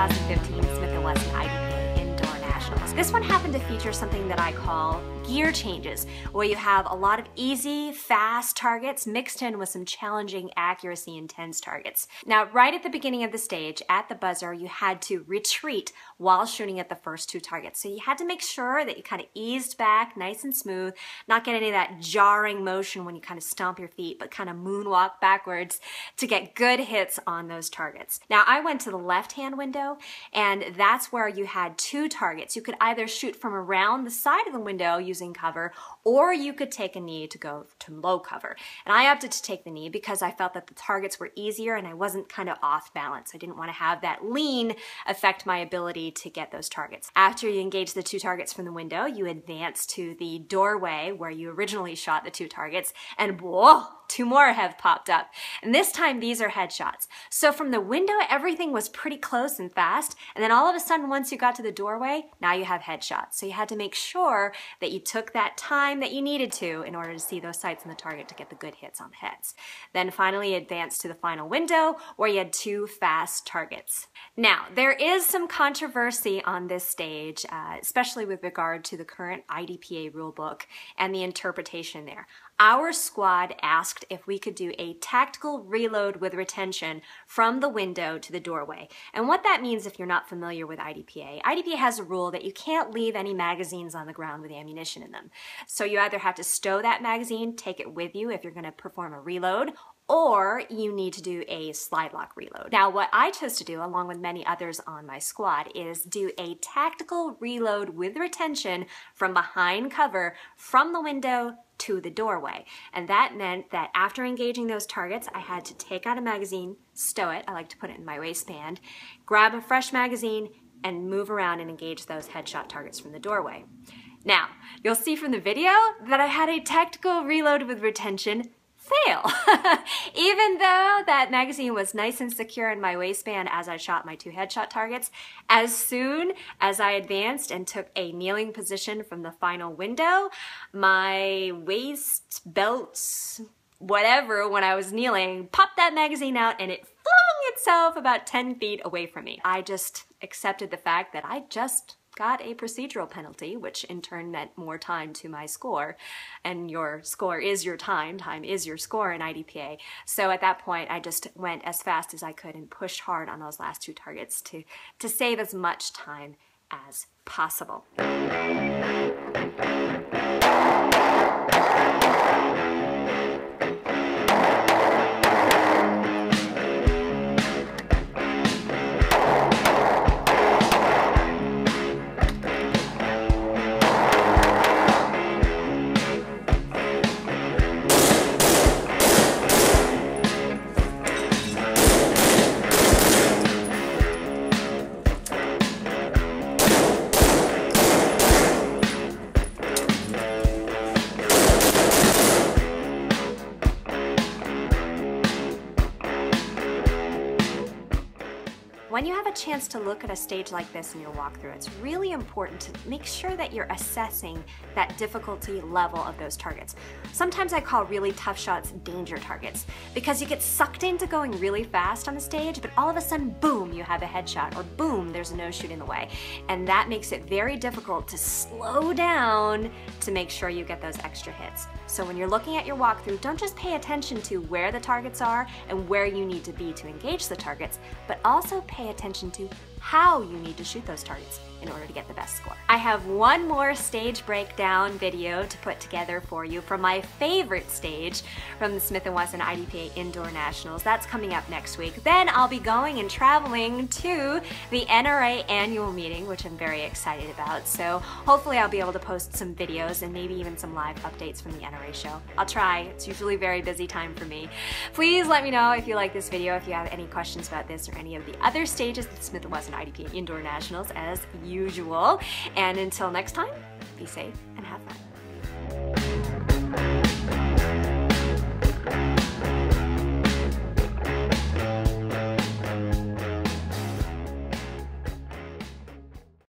2015 Smith & Wesson IDPA Indoor Nationals. This one happened to feature something that I call gear changes, where you have a lot of easy, fast targets mixed in with some challenging accuracy intense targets. Now, right at the beginning of the stage, at the buzzer, you had to retreat while shooting at the first two targets. So you had to make sure that you kind of eased back nice and smooth, not get any of that jarring motion when you kind of stomp your feet, but kind of moonwalk backwards to get good hits on those targets. Now, I went to the left-hand window, and that's where you had two targets. You could either shoot from around the side of the window using cover, or you could take a knee to go to low cover. And I opted to take the knee because I felt that the targets were easier and I wasn't kind of off balance. I didn't want to have that lean affect my ability to get those targets. After you engage the two targets from the window, you advance to the doorway where you originally shot the two targets, and whoa, two more have popped up. And this time these are headshots. So from the window, everything was pretty close and fast. And then all of a sudden, once you got to the doorway, now you have headshots. So you had to make sure that you took that time that you needed to in order to see those sights on the target to get the good hits on the heads. Then finally advanced to the final window where you had two fast targets. Now, there is some controversy on this stage, especially with regard to the current IDPA rulebook and the interpretation there. Our squad asked if we could do a tactical reload with retention from the window to the doorway. And what that means, if you're not familiar with IDPA, IDPA has a rule that you can't leave any magazines on the ground with ammunition in them. So you either have to stow that magazine, take it with you if you're going to perform a reload, or you need to do a slide lock reload. Now, what I chose to do, along with many others on my squad, is do a tactical reload with retention from behind cover from the window to the doorway. And that meant that after engaging those targets, I had to take out a magazine, stow it, I like to put it in my waistband, grab a fresh magazine, and move around and engage those headshot targets from the doorway. Now, you'll see from the video that I had a tactical reload with retention fail. Even though that magazine was nice and secure in my waistband as I shot my two headshot targets, as soon as I advanced and took a kneeling position from the final window, my waist, belt, whatever, when I was kneeling, popped that magazine out and it flung itself about 10 feet away from me. I just accepted the fact that I just got a procedural penalty, which in turn meant more time to my score. And your score is your time is your score in IDPA. So at that point, I just went as fast as I could and pushed hard on those last two targets to save as much time as possible. When you have a chance to look at a stage like this in your walkthrough, it's really important to make sure that you're assessing that difficulty level of those targets. Sometimes I call really tough shots danger targets because you get sucked into going really fast on the stage, but all of a sudden, boom, you have a headshot, or boom, there's a no-shoot in the way. And that makes it very difficult to slow down to make sure you get those extra hits. So when you're looking at your walkthrough, don't just pay attention to where the targets are and where you need to be to engage the targets, but also pay attention to how you need to shoot those targets in order to get the best score. I have one more stage breakdown video to put together for you from my favorite stage from the Smith & Wesson IDPA Indoor Nationals. That's coming up next week. Then I'll be going and traveling to the NRA annual meeting, which I'm very excited about. So hopefully I'll be able to post some videos and maybe even some live updates from the NRA show. I'll try. It's usually a very busy time for me. Please let me know if you like this video, if you have any questions about this or any of the other stages of the Smith & Wesson IDPA Indoor Nationals as usual. And until next time, be safe and have fun.